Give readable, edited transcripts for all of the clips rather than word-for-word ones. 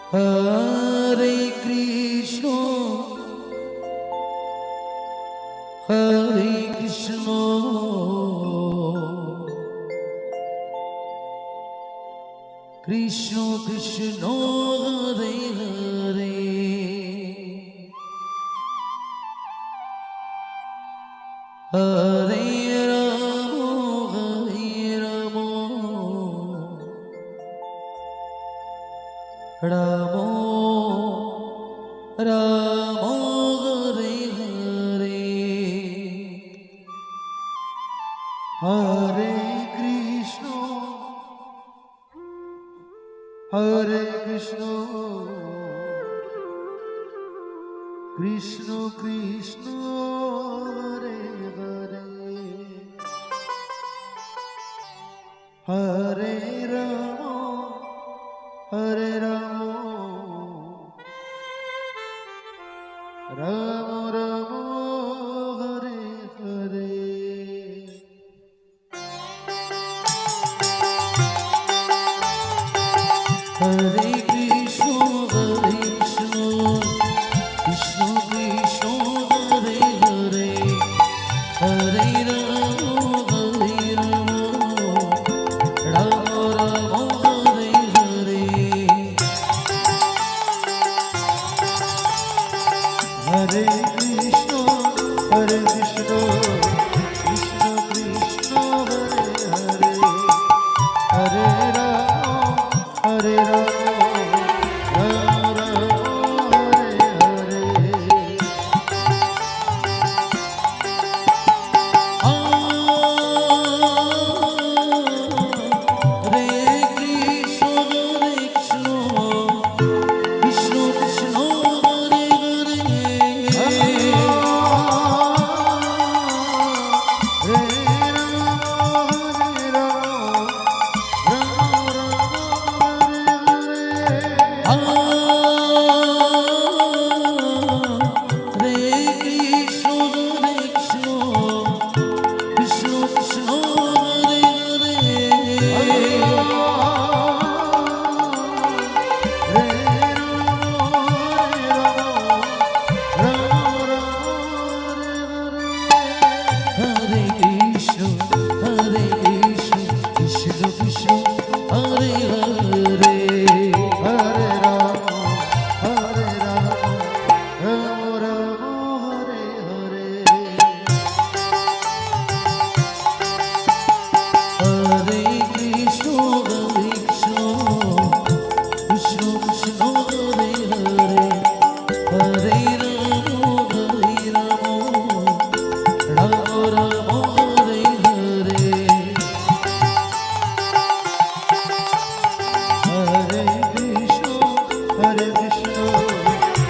Hare Krishna, Hare Krishna, Krishna Krishna, Hare Hare, Hare Ramo, Ramo, Hare Hare, Hare Krishna, Hare Krishna, Krishna Krishna, Hare Hare, Hare Rama, Hare Rama, Rama Rama, Hare Hare. Hare Krishna, Hare Krishna, Krishna Krishna, Hare Hare, Hare Rama, Hare Rama, Rama Rama, Hare Hare. Hare Krishna, Hare Krishna, Krishna Krishna, Hare Hare, Hare Rama, Hare Rama, Rama Rama, Hare Hare. Hare Krishna, Hare Krishna,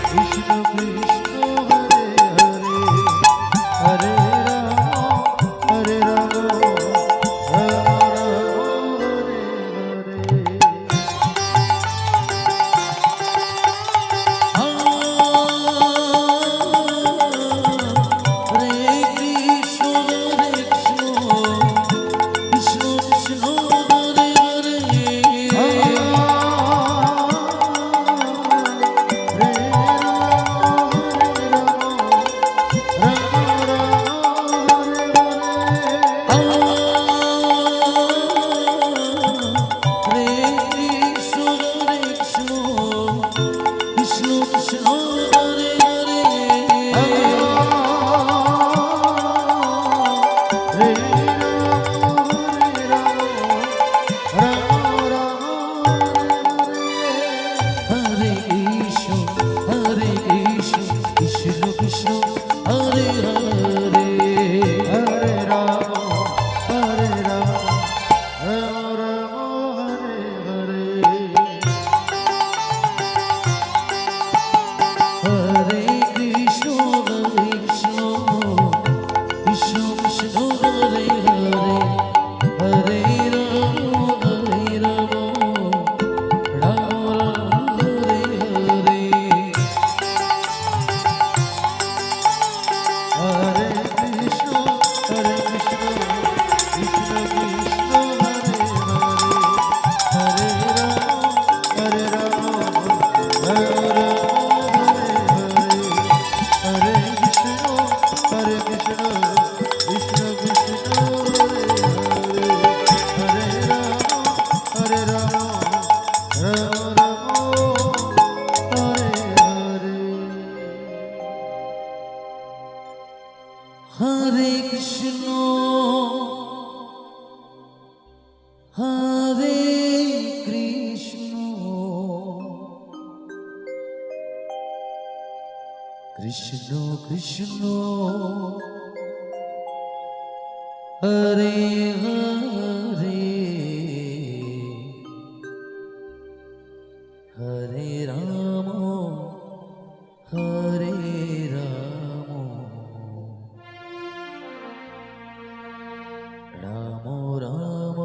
Krishna Krishna, Hare Hare, Hare Krishna Krishna Hare Hare Hare Ram Hare Ram Ram Ram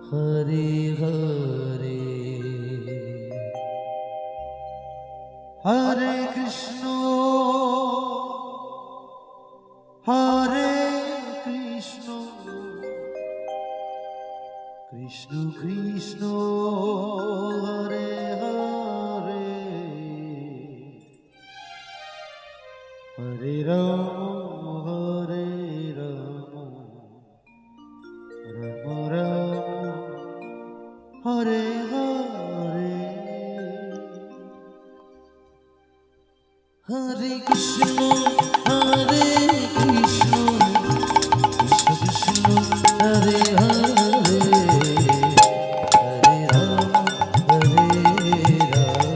Hare Hare Hare Krishna Hare Krishna Krishna Krishna Hare Hare Hare Ram Hare Ram Ram Ram Hare Hare Hare Krishna Hare Krishna Krishna Krishna Hare Hare Hare Ram Hare Ram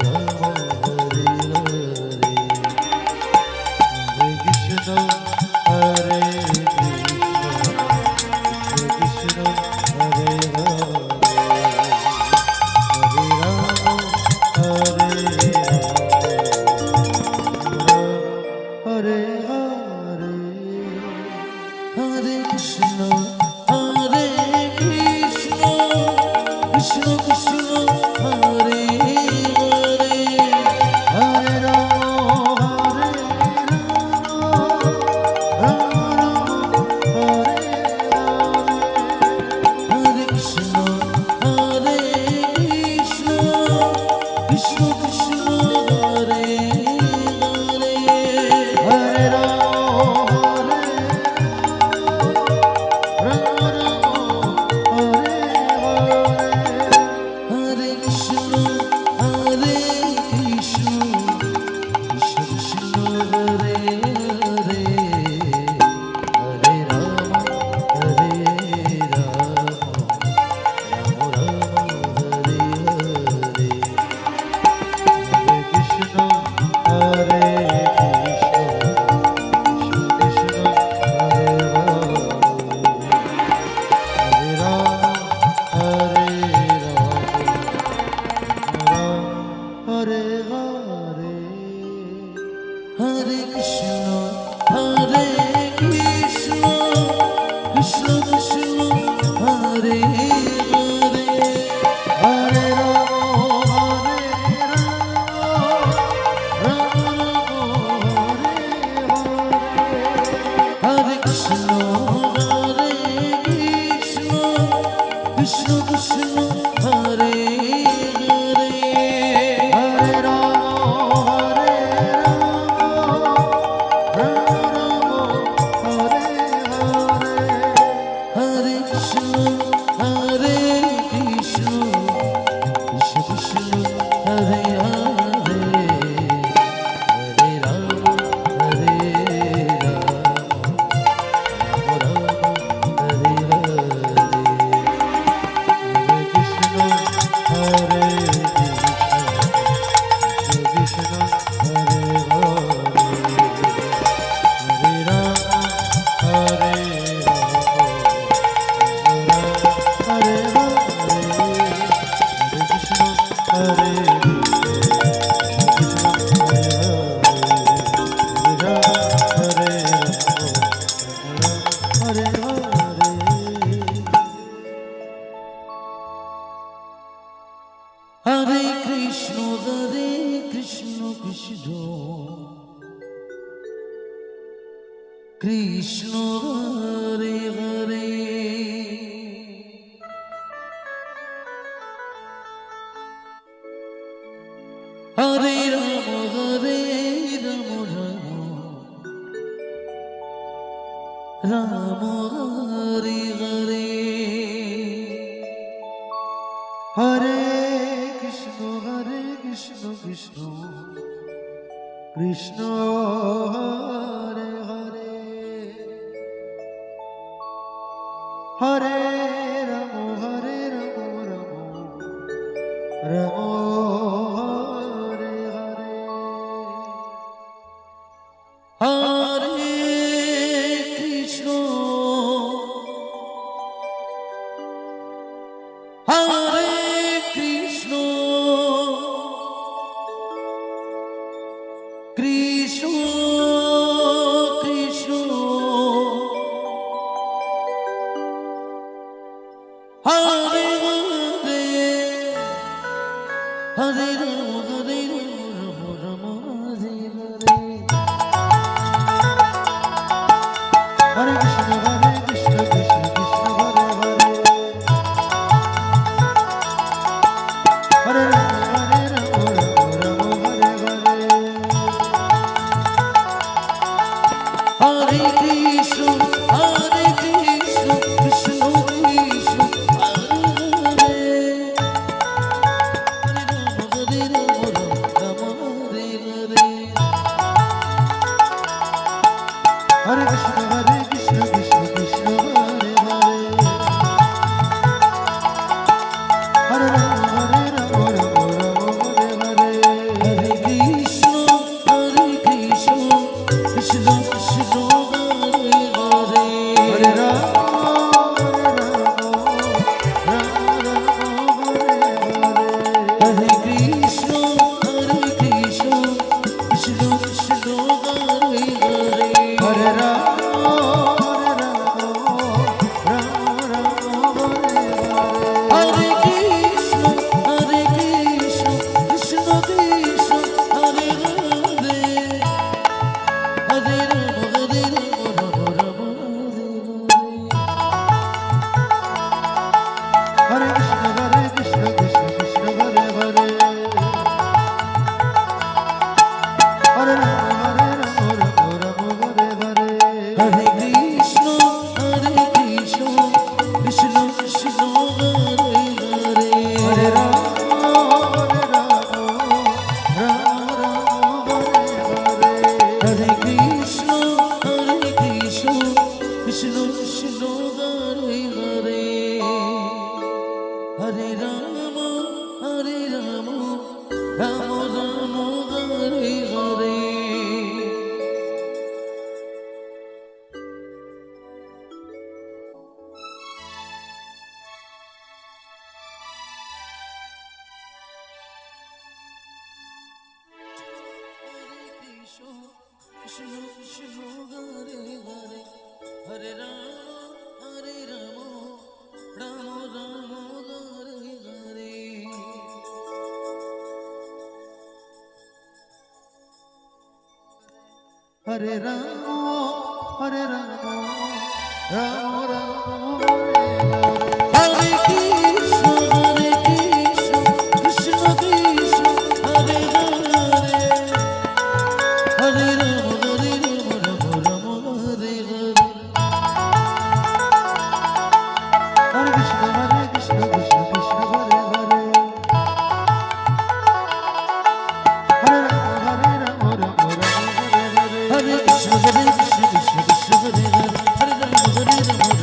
Ram Hare Hare Hare Krishna Hare Krishna Hare Hare Hare Ram Hare Hare Hare Hare Krishna Hare Krishna Krishna Krishna Hare Hare Hare Ram Ram Hare Hare Krishna Hare Krishna Krishna Krishna Hare Hare Hare Ram Hare Krishna Hare Krishna Krishna Krishna Hare Hare Hare Ram Hare Ram Ram Ram Hare Hare Hare Krishna Hare Krishna Krishna Krishna Hare Hare Ram Hare Ram Hare Hare Hare Krishna Hare Krishna Krishna Krishna Hare Hare Hare Ram Ram Hare Krishna Hare Krishna Krishna Krishna Hare Hare Hare Ram Hare Hare Hare Krishna Hare Krishna Krishna Krishna Hare Hare Hare Ram Hare Ram Ram Hare Hare Hare Krishna Hare Krishna Krishna Hare Hare Hare Ram Hare Ram Hare Hare Hare Krishna Hare Krishna Hare Hare Hare Ram Hare Hare Hare Krishna Krishna Krishna Hare Hare Hare Ram Ram Hare Hare Hare Krishna Krishna Krishna Hare Hare Hare Ram Ram Ram Hare Hare Hare Rama Hare Rama Rama Hare Hare Hare Krishna Krishna Krishna Hare Hare Hare Rama Rama Hare Hare Hare Krishna Krishna Krishna Hare Krishna Krishna Krishna Hare Hare Hare Rama Rama Rama Hare Hare Hare Krishna Krishna Krishna Hare Hare Hare Rama Rama Hare Hare Hare Krishna Krishna Krishna Hare Hare Hare Rama Hare Krishna Krishna Krishna Hare Hare Hare Rama Rama Hare Krishna Krishna Hare Hare Hare Rama Hare Krishna Krishna Krishna Hare Hare Hare Rama Rama Hare Hare Hare Krishna Krishna Krishna Hare Hare Hare Rama Rama Hare Hare Krishna Krishna Hare Hare Hare Rama Rama Rama Hare Hare Hare Rama Rama Rama Hare Hare Krishna Krishna Krishna Hare Hare Hare Rama Rama Hare Hare Hare Krishna Krishna Krishna Hare Hare Hare Rama Rama Hare Hare Hare Krishna Krishna Krishna Hare Hare Hare Rama Rama Hare Hare Hare Krishna Krishna Krishna Hare Hare Hare Rama Hare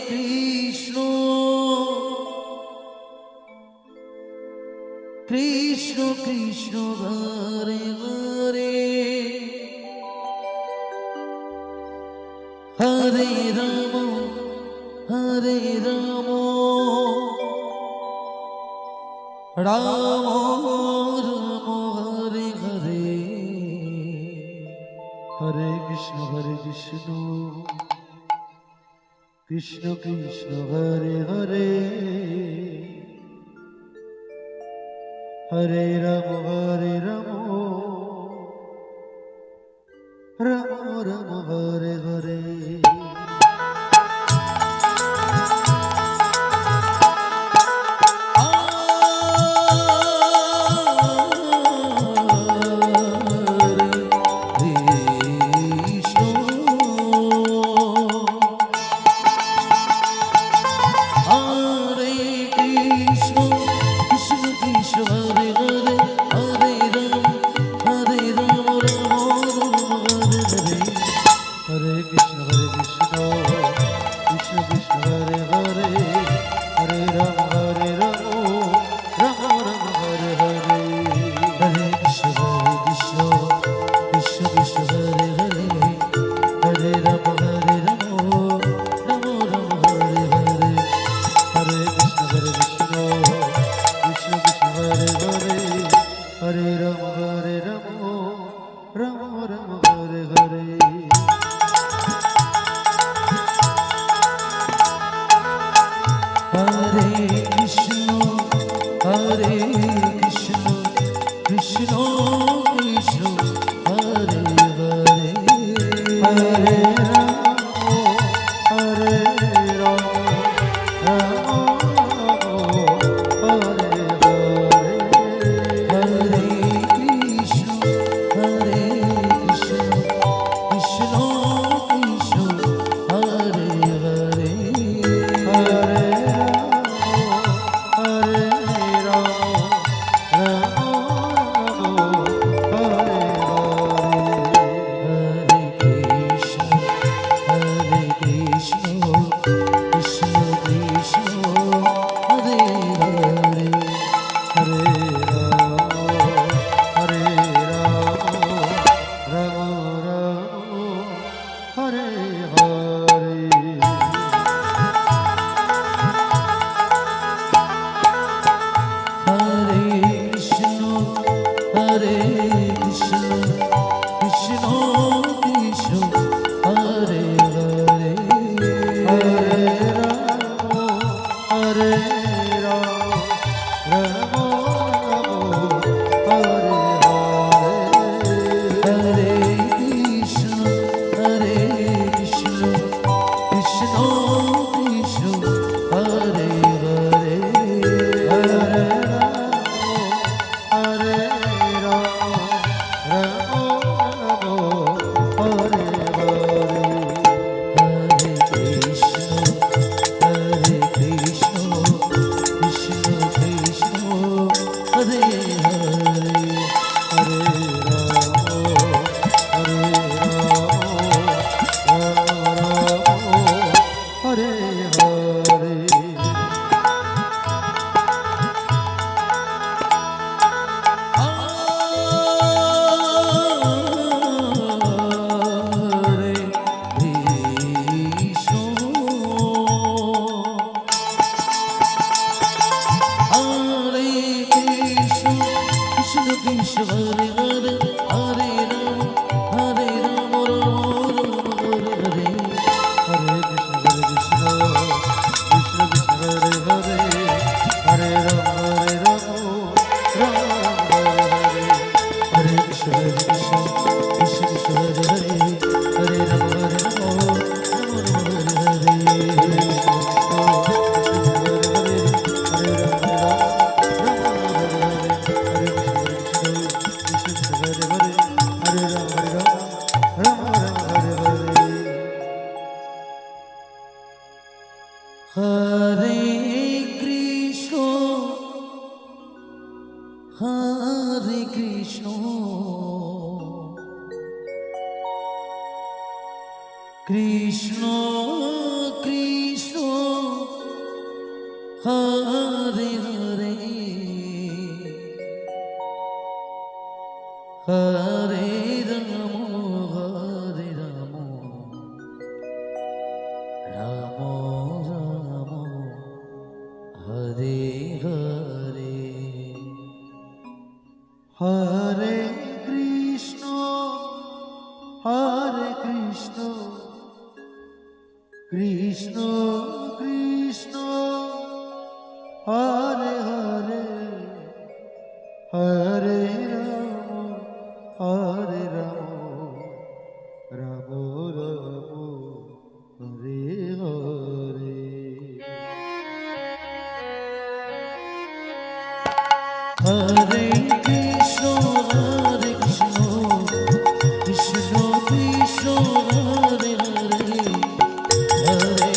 Krishna Krishna Krishna Hare Hare Hare Rama Hare Krishna Krishna Krishna Hare Hare Hare Rama Rama Rama Hare Hare Hare Krishna Krishna Krishna Hare Hare Hare Rama Rama Rama Hare Hare Hare Krishna, Hare Krishna, Krishna Krishna, Hare Hare, Hare Hare Rama, Hare Hare, Hare Krishna, Hare Krishna, Krishna Krishna, Hare Hare, Hare Krishna Krishna Hare Hare Hare Ramo Hare Ramo Ramo Ramo Hare Hare Hare Krishna Hare Krishna Krishna Krishna Hare Hare Hare Ramo Hare Ramo Ramo Ramo Hare Hare Hare Krishna Hare Krishna Krishna Krishna Hare Hare Hare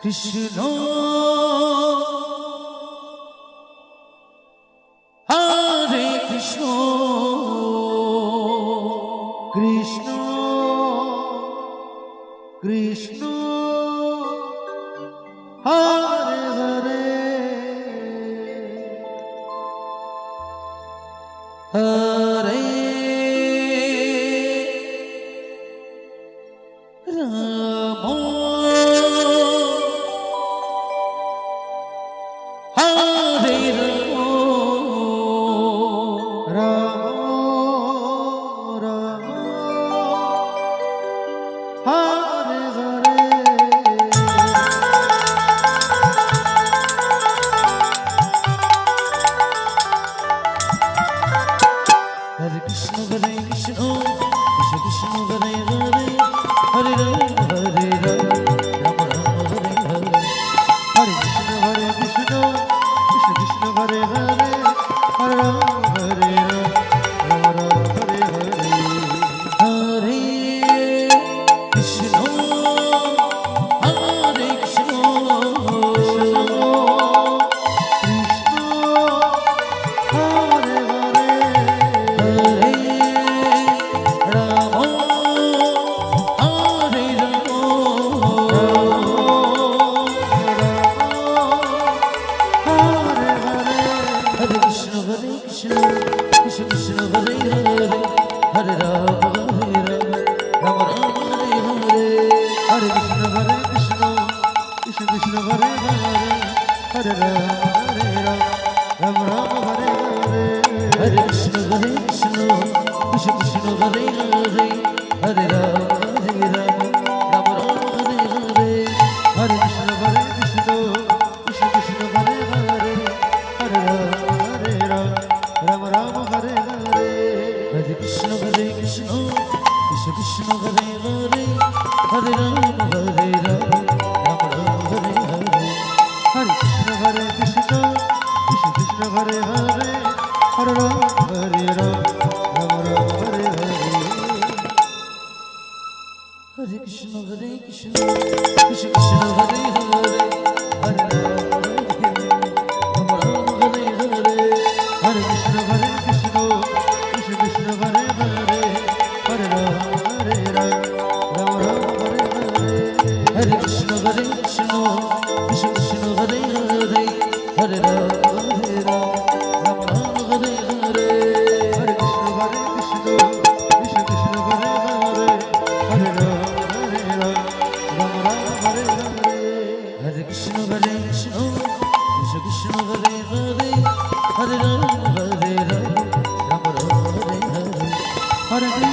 Krishna Hare Krishna Krishna Krishna Hare Hare Hare Rama Hare Krishna Hare